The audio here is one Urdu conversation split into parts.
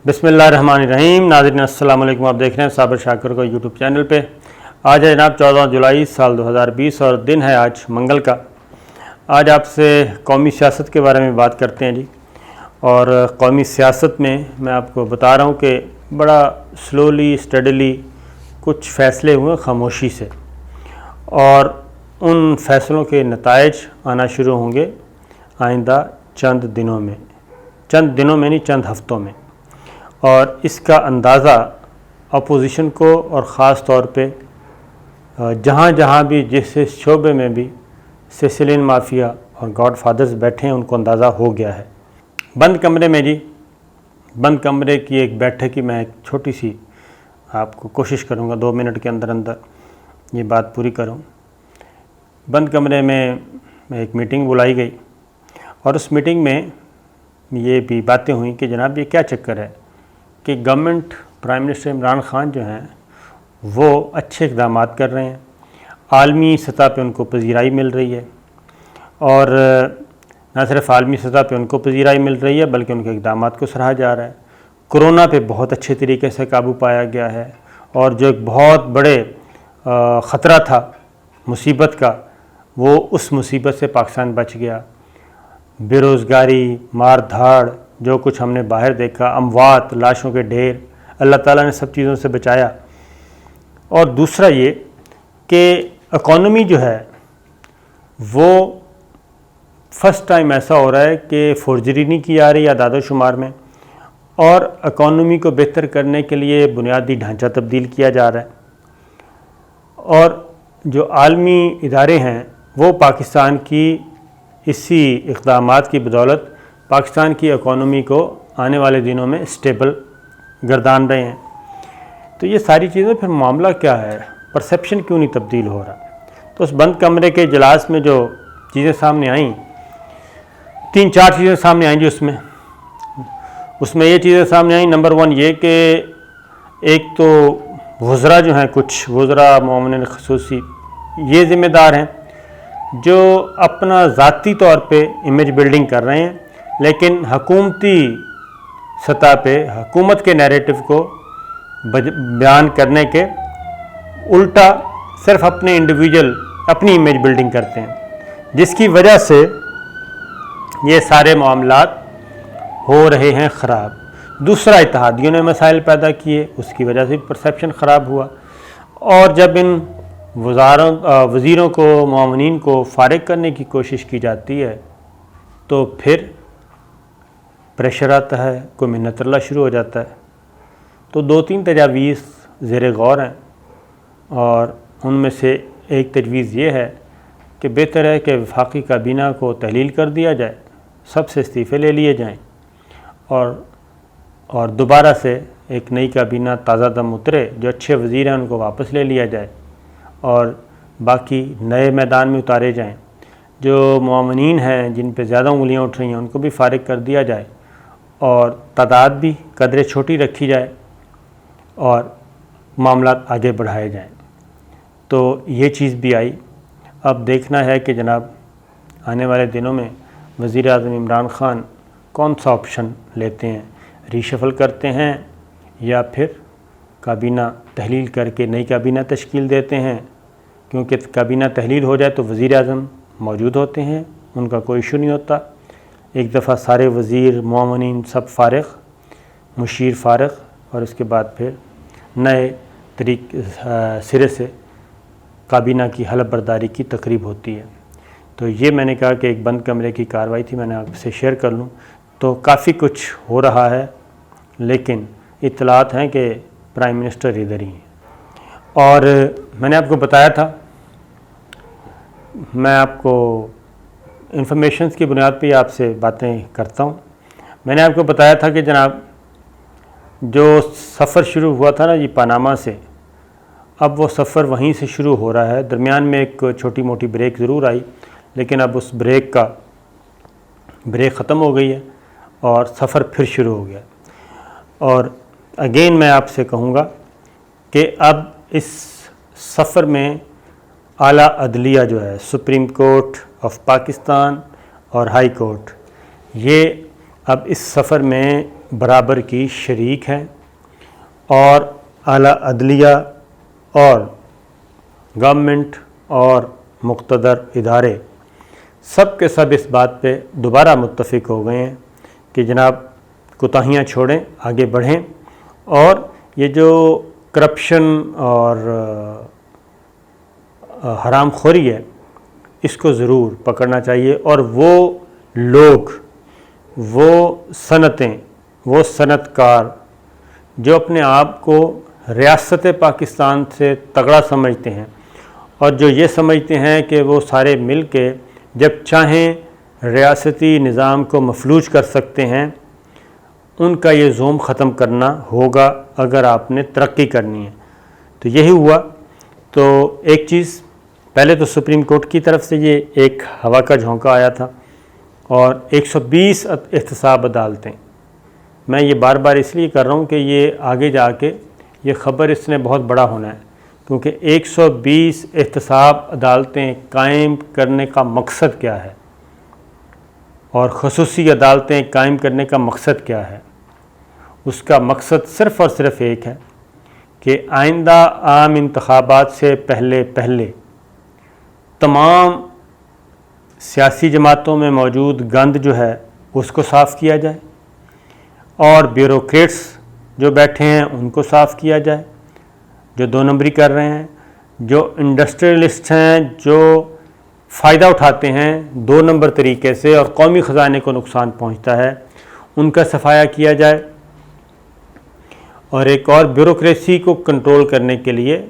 بسم اللہ الرحمن الرحیم۔ ناظرین السلام علیکم، آپ دیکھ رہے ہیں صابر شاکر کو یوٹیوب چینل پہ۔ آج ہے جناب 14 جولائی سال 2020 اور دن ہے آج منگل کا۔ آج آپ سے قومی سیاست کے بارے میں بات کرتے ہیں جی۔ اور قومی سیاست میں میں آپ کو بتا رہا ہوں کہ بڑا سلولی اسٹڈیلی کچھ فیصلے ہوئے خاموشی سے، اور ان فیصلوں کے نتائج آنا شروع ہوں گے آئندہ چند دنوں میں نہیں، چند ہفتوں میں۔ اور اس کا اندازہ اپوزیشن کو اور خاص طور پہ جہاں جہاں بھی جس شعبے میں بھی سیسلین مافیا اور گاڈ فادرز بیٹھے ہیں ان کو اندازہ ہو گیا ہے۔ بند کمرے میں جی، بند کمرے کی ایک بیٹھک کی میں ایک چھوٹی سی آپ کو کوشش کروں گا 2 منٹ کے اندر یہ بات پوری کروں۔ بند کمرے میں ایک میٹنگ بلائی گئی اور اس میٹنگ میں یہ بھی باتیں ہوئیں کہ جناب یہ کیا چکر ہے کہ government prime minister Imran Khan جو ہیں وہ اچھے اقدامات کر رہے ہیں، عالمی سطح پہ ان کو پذیرائی مل رہی ہے، اور نہ صرف عالمی سطح پہ ان کو پذیرائی مل رہی ہے بلکہ ان کے اقدامات کو سراہا جا رہا ہے۔ کرونا پہ بہت اچھے طریقے سے قابو پایا گیا ہے، اور جو ایک بہت بڑے خطرہ تھا مصیبت کا، وہ اس مصیبت سے پاکستان بچ گیا۔ بے روزگاری، مار دھاڑ، جو کچھ ہم نے باہر دیکھا، اموات، لاشوں کے ڈھیر، اللہ تعالیٰ نے سب چیزوں سے بچایا۔ اور دوسرا یہ کہ اکانومی جو ہے وہ فرسٹ ٹائم ایسا ہو رہا ہے کہ فورجری نہیں کی جا رہی اعداد و شمار میں، اور اکانومی کو بہتر کرنے کے لیے بنیادی ڈھانچہ تبدیل کیا جا رہا ہے، اور جو عالمی ادارے ہیں وہ پاکستان کی اسی اقدامات کی بدولت پاکستان کی اکانومی کو آنے والے دنوں میں اسٹیبل گردان رہے ہیں۔ تو یہ ساری چیزیں پھر معاملہ کیا ہے، پرسیپشن کیوں نہیں تبدیل ہو رہا؟ تو اس بند کمرے کے اجلاس میں جو چیزیں سامنے آئیں، 3-4 چیزیں سامنے آئیں جی۔ اس میں یہ چیزیں سامنے آئیں، نمبر 1 یہ کہ ایک تو وزراء جو ہیں، کچھ وزراء معاونین خصوصی یہ ذمہ دار ہیں جو اپنا ذاتی طور پہ امیج بلڈنگ کر رہے ہیں، لیکن حکومتی سطح پہ حکومت کے نیریٹو کو بیان کرنے کے الٹا صرف اپنے انڈیویجول اپنی امیج بلڈنگ کرتے ہیں، جس کی وجہ سے یہ سارے معاملات ہو رہے ہیں خراب۔ دوسرا، اتحادیوں نے مسائل پیدا کیے، اس کی وجہ سے پرسیپشن خراب ہوا، اور جب ان وزیروں کو، معاونین کو فارغ کرنے کی کوشش کی جاتی ہے تو پھر پریشر آتا ہے، کوئی منت اللہ شروع ہو جاتا ہے۔ تو 2-3 تجاویز زیر غور ہیں، اور ان میں سے ایک تجویز یہ ہے کہ بہتر ہے کہ وفاقی کابینہ کو تحلیل کر دیا جائے، سب سے استعفے لے لیے جائیں، اور دوبارہ سے ایک نئی کابینہ تازہ دم اترے، جو اچھے وزیر ہیں ان کو واپس لے لیا جائے، اور باقی نئے میدان میں اتارے جائیں۔ جو معاونین ہیں جن پہ زیادہ انگلیاں اٹھ رہی ہیں ان کو بھی فارغ کر دیا جائے، اور تعداد بھی قدرے چھوٹی رکھی جائے، اور معاملات آگے بڑھائے جائیں۔ تو یہ چیز بھی آئی۔ اب دیکھنا ہے کہ جناب آنے والے دنوں میں وزیر اعظم عمران خان کون سا آپشن لیتے ہیں، ری شفل کرتے ہیں یا پھر کابینہ تحلیل کر کے نئی کابینہ تشکیل دیتے ہیں، کیونکہ کابینہ تحلیل ہو جائے تو وزیر اعظم موجود ہوتے ہیں، ان کا کوئی ایشو نہیں ہوتا۔ ایک دفعہ سارے وزیر، معاونین سب فارغ، مشیر فارغ، اور اس کے بعد پھر نئے سرے سے کابینہ کی حلف برداری کی تقریب ہوتی ہے۔ تو یہ میں نے کہا کہ ایک بند کمرے کی کارروائی تھی، میں نے آپ سے شیئر کر لوں۔ تو کافی کچھ ہو رہا ہے، لیکن اطلاعات ہیں کہ پرائم منسٹر ادھر ہی ہیں۔ اور میں نے آپ کو بتایا تھا، میں آپ کو انفارمیشنز کی بنیاد پہ آپ سے باتیں کرتا ہوں۔ میں نے آپ کو بتایا تھا کہ جناب جو سفر شروع ہوا تھا نا جی پاناما سے، اب وہ سفر وہیں سے شروع ہو رہا ہے۔ درمیان میں ایک چھوٹی موٹی بریک ضرور آئی، لیکن اب اس بریک ختم ہو گئی ہے اور سفر پھر شروع ہو گیا۔ اور اگین میں آپ سے کہوں گا کہ اب اس سفر میں اعلیٰ عدلیہ جو ہے، سپریم کورٹ آف پاکستان اور ہائی کورٹ، یہ اب اس سفر میں برابر کی شریک ہیں، اور اعلیٰ عدلیہ اور گورنمنٹ اور مقتدر ادارے سب کے سب اس بات پہ دوبارہ متفق ہو گئے ہیں کہ جناب کوتاہیاں چھوڑیں، آگے بڑھیں، اور یہ جو کرپشن اور حرام خوری ہے اس کو ضرور پکڑنا چاہیے، اور وہ لوگ، وہ صنعتیں، وہ صنعت کار جو اپنے آپ کو ریاست پاکستان سے تگڑا سمجھتے ہیں اور جو یہ سمجھتے ہیں کہ وہ سارے مل کے جب چاہیں ریاستی نظام کو مفلوج کر سکتے ہیں، ان کا یہ زوم ختم کرنا ہوگا اگر آپ نے ترقی کرنی ہے۔ تو یہی ہوا۔ تو ایک چیز، پہلے تو سپریم کورٹ کی طرف سے یہ ایک ہوا کا جھونکا آیا تھا، اور 120 احتساب عدالتیں، میں یہ بار بار اس لیے کر رہا ہوں کہ یہ آگے جا کے یہ خبر اس نے بہت بڑا ہونا ہے، کیونکہ 120 احتساب عدالتیں قائم کرنے کا مقصد کیا ہے، اور خصوصی عدالتیں قائم کرنے کا مقصد کیا ہے؟ اس کا مقصد صرف اور صرف ایک ہے کہ آئندہ عام انتخابات سے پہلے تمام سیاسی جماعتوں میں موجود گند جو ہے اس کو صاف کیا جائے، اور بیوروکریٹس جو بیٹھے ہیں ان کو صاف کیا جائے، جو 2 نمبری کر رہے ہیں، جو انڈسٹریلسٹ ہیں، جو فائدہ اٹھاتے ہیں 2 نمبر طریقے سے اور قومی خزانے کو نقصان پہنچتا ہے، ان کا صفایا کیا جائے، اور ایک اور بیوروکریسی کو کنٹرول کرنے کے لیے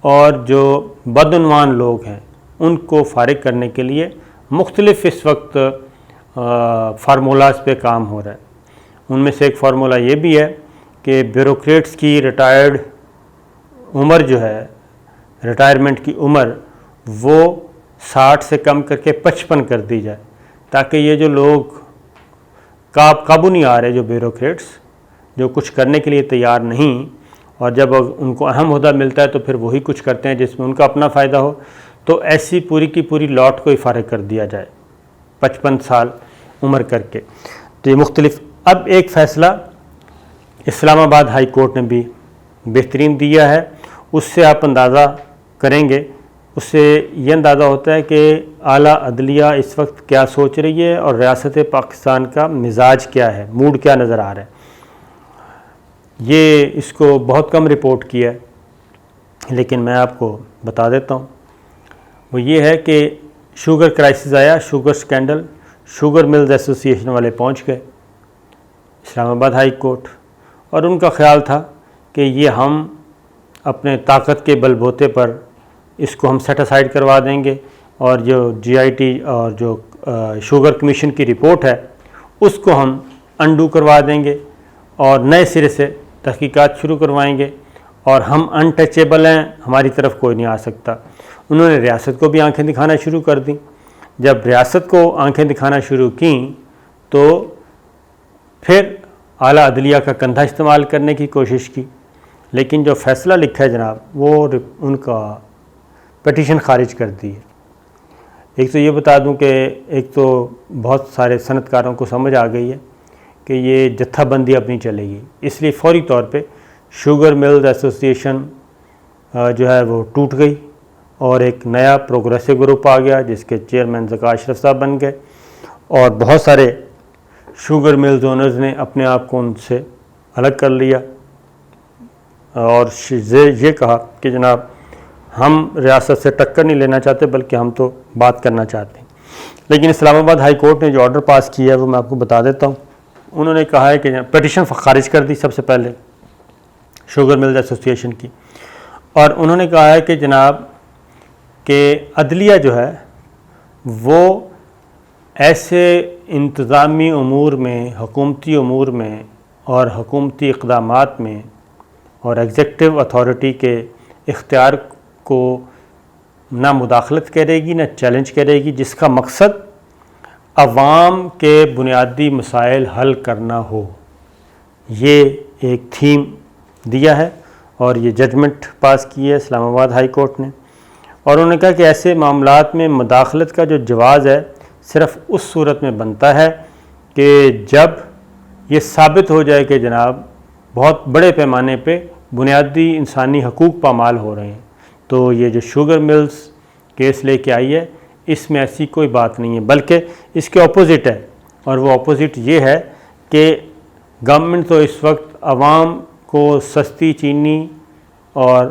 اور جو بدعنوان لوگ ہیں ان کو فارغ کرنے کے لیے مختلف اس وقت فارمولاز پہ کام ہو رہا ہے۔ ان میں سے ایک فارمولہ یہ بھی ہے کہ بیوروکریٹس کی ریٹائرڈ عمر جو ہے، ریٹائرمنٹ کی عمر، وہ 60 سے کم کر کے 55 کر دی جائے، تاکہ یہ جو لوگ قابو نہیں آ رہے، جو بیوروکریٹس جو کچھ کرنے کے لیے تیار نہیں، اور جب ان کو اہم عہدہ ملتا ہے تو پھر وہی کچھ کرتے ہیں جس میں ان کا اپنا فائدہ ہو، تو ایسی پوری کی پوری لاٹ کو ہی فارغ کر دیا جائے 55 سال عمر کر کے۔ تو یہ مختلف، اب ایک فیصلہ اسلام آباد ہائی کورٹ نے بھی بہترین دیا ہے، اس سے آپ اندازہ کریں گے، اس سے یہ اندازہ ہوتا ہے کہ اعلیٰ عدلیہ اس وقت کیا سوچ رہی ہے اور ریاست پاکستان کا مزاج کیا ہے، موڈ کیا نظر آ رہا ہے۔ یہ اس کو بہت کم رپورٹ کیا ہے، لیکن میں آپ کو بتا دیتا ہوں۔ وہ یہ ہے کہ شوگر کرائسس آیا، شوگر سکینڈل، شوگر ملز ایسوسی ایشن والے پہنچ گئے اسلام آباد ہائی کورٹ، اور ان کا خیال تھا کہ یہ ہم اپنے طاقت کے بل بوتے پر اس کو ہم سیٹ اسائیڈ کروا دیں گے، اور جو GIT اور جو شوگر کمیشن کی رپورٹ ہے اس کو ہم انڈو کروا دیں گے اور نئے سرے سے تحقیقات شروع کروائیں گے، اور ہم انٹچیبل ہیں، ہماری طرف کوئی نہیں آ سکتا۔ انہوں نے ریاست کو بھی آنکھیں دکھانا شروع کر دیں۔ جب ریاست کو آنکھیں دکھانا شروع کیں تو پھر اعلیٰ عدلیہ کا کندھا استعمال کرنے کی کوشش کی، لیکن جو فیصلہ لکھا ہے جناب، وہ ان کا پٹیشن خارج کر دی ہے۔ ایک تو یہ بتا دوں کہ ایک تو بہت سارے صنعت کاروں کو سمجھ آ گئی ہے کہ یہ جتھا بندی اب نہیں چلے گی، اس لیے فوری طور پہ شوگر ملز ایسوسی ایشن جو ہے وہ ٹوٹ گئی، اور ایک نیا پروگریسو گروپ آ گیا جس کے چیئرمین ذکا اشرف صاحب بن گئے، اور بہت سارے شوگر ملز اونرز نے اپنے آپ کو ان سے الگ کر لیا، اور یہ کہا کہ جناب ہم ریاست سے ٹکر نہیں لینا چاہتے بلکہ ہم تو بات کرنا چاہتے ہیں۔ لیکن اسلام آباد ہائی کورٹ نے جو آرڈر پاس کیا ہے وہ میں آپ کو بتا دیتا ہوں۔ انہوں نے کہا ہے کہ پٹیشن خارج کر دی سب سے پہلے شوگر ملز ایسوسی ایشن کی، اور انہوں نے کہا ہے کہ جناب کہ عدلیہ جو ہے وہ ایسے انتظامی امور میں، حکومتی امور میں اور حکومتی اقدامات میں اور ایگزیکٹو اتھارٹی کے اختیار کو نہ مداخلت کرے گی نہ چیلنج کرے گی جس کا مقصد عوام کے بنیادی مسائل حل کرنا ہو۔ یہ ایک تھیم دیا ہے اور یہ ججمنٹ پاس کی ہے اسلام آباد ہائی کورٹ نے، اور انہوں نے کہا کہ ایسے معاملات میں مداخلت کا جو جواز ہے صرف اس صورت میں بنتا ہے کہ جب یہ ثابت ہو جائے کہ جناب بہت بڑے پیمانے پہ بنیادی انسانی حقوق پامال ہو رہے ہیں، تو یہ جو شوگر ملز کیس لے کے آئی ہے اس میں ایسی کوئی بات نہیں ہے، بلکہ اس کے اپوزٹ ہے، اور وہ اپوزٹ یہ ہے کہ گورنمنٹ تو اس وقت عوام کو سستی چینی اور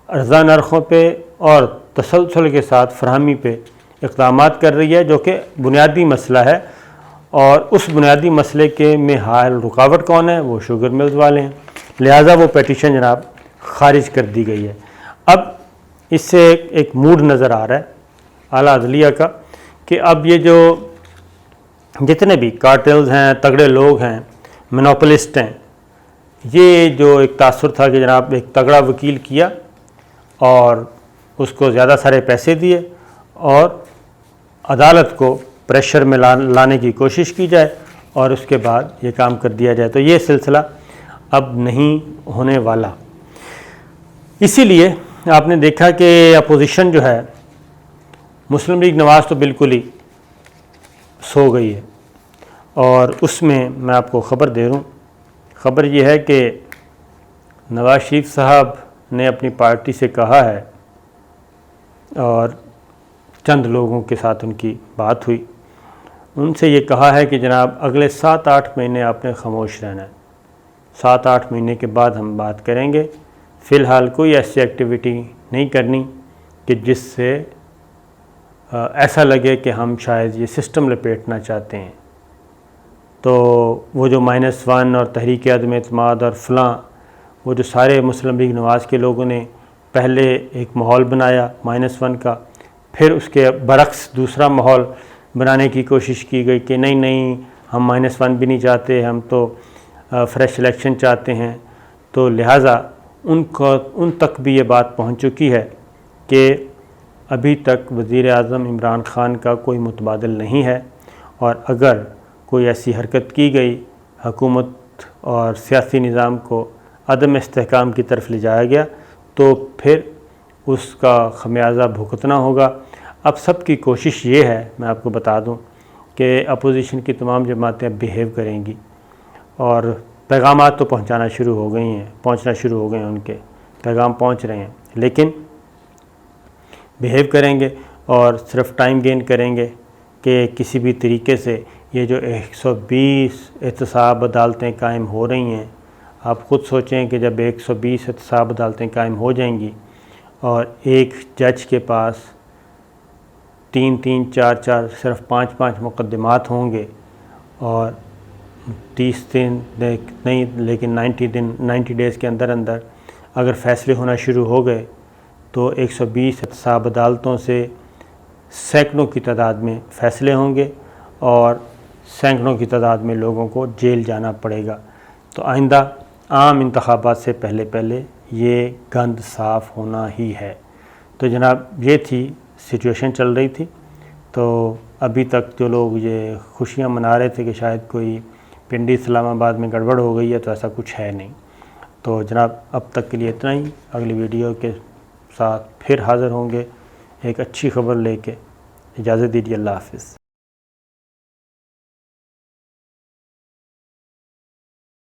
ارزاں نرخوں پہ اور تسلسل کے ساتھ فراہمی پہ اقدامات کر رہی ہے، جو کہ بنیادی مسئلہ ہے، اور اس بنیادی مسئلے کے میں حائل رکاوٹ کون ہے؟ وہ شوگر ملز والے ہیں، لہٰذا وہ پیٹیشن جناب خارج کر دی گئی ہے۔ اب اس سے ایک موڈ نظر آ رہا ہے اعلیٰ عدلیہ کا کہ اب یہ جو جتنے بھی کارٹلز ہیں، تگڑے لوگ ہیں، مونوپولسٹ ہیں، یہ جو ایک تاثر تھا کہ جناب ایک تگڑا وکیل کیا اور اس کو زیادہ سارے پیسے دیے اور عدالت کو پریشر میں لانے کی کوشش کی جائے اور اس کے بعد یہ کام کر دیا جائے، تو یہ سلسلہ اب نہیں ہونے والا۔ اسی لیے آپ نے دیکھا کہ اپوزیشن جو ہے مسلم لیگ نواز تو بالکل ہی سو گئی ہے، اور اس میں آپ کو خبر دے رہا ہوں، خبر یہ ہے کہ نواز شریف صاحب نے اپنی پارٹی سے کہا ہے، اور چند لوگوں کے ساتھ ان کی بات ہوئی، ان سے یہ کہا ہے کہ جناب اگلے 7-8 مہینے آپ نے خاموش رہنا ہے، 7-8 مہینے کے بعد ہم بات کریں گے، فی الحال کوئی ایسی ایکٹیویٹی نہیں کرنی کہ جس سے ایسا لگے کہ ہم شاید یہ سسٹم لپیٹنا چاہتے ہیں۔ تو وہ جو -1 اور تحریک عدم اعتماد اور فلاں، وہ جو سارے مسلم لیگ نواز کے لوگوں نے پہلے ایک ماحول بنایا -1 کا، پھر اس کے برعکس دوسرا ماحول بنانے کی کوشش کی گئی کہ نہیں ہم -1 بھی نہیں چاہتے، ہم تو فریش الیکشن چاہتے ہیں، تو لہٰذا ان تک بھی یہ بات پہنچ چکی ہے کہ ابھی تک وزیر اعظم عمران خان کا کوئی متبادل نہیں ہے، اور اگر کوئی ایسی حرکت کی گئی حکومت اور سیاسی نظام کو عدم استحکام کی طرف لے جایا گیا تو پھر اس کا خمیازہ بھگتنا ہوگا۔ اب سب کی کوشش یہ ہے، میں آپ کو بتا دوں، کہ اپوزیشن کی تمام جماعتیں اب بیہیو کریں گی، اور پیغامات تو پہنچنا شروع ہو گئے ہیں، ان کے پیغام پہنچ رہے ہیں، لیکن بیہیو کریں گے اور صرف ٹائم گین کریں گے کہ کسی بھی طریقے سے یہ جو 120 احتساب عدالتیں قائم ہو رہی ہیں، آپ خود سوچیں کہ جب 120 احتساب عدالتیں قائم ہو جائیں گی اور ایک جج کے پاس 3 4 صرف 5 مقدمات ہوں گے، اور 30 دن نہیں لیکن 90 ڈیز کے اندر اگر فیصلے ہونا شروع ہو گئے تو 120 احتساب عدالتوں سے سینکڑوں کی تعداد میں فیصلے ہوں گے، اور سینکڑوں کی تعداد میں لوگوں کو جیل جانا پڑے گا۔ تو آئندہ عام انتخابات سے پہلے یہ گند صاف ہونا ہی ہے۔ تو جناب یہ تھی سچویشن چل رہی تھی، تو ابھی تک جو لوگ یہ خوشیاں منا رہے تھے کہ شاید کوئی پنڈی اسلام آباد میں گڑبڑ ہو گئی ہے، تو ایسا کچھ ہے نہیں۔ تو جناب اب تک کے لیے اتنا ہی، اگلی ویڈیو کے ساتھ پھر حاضر ہوں گے ایک اچھی خبر لے کے۔ اجازت دیجیے، اللہ حافظ۔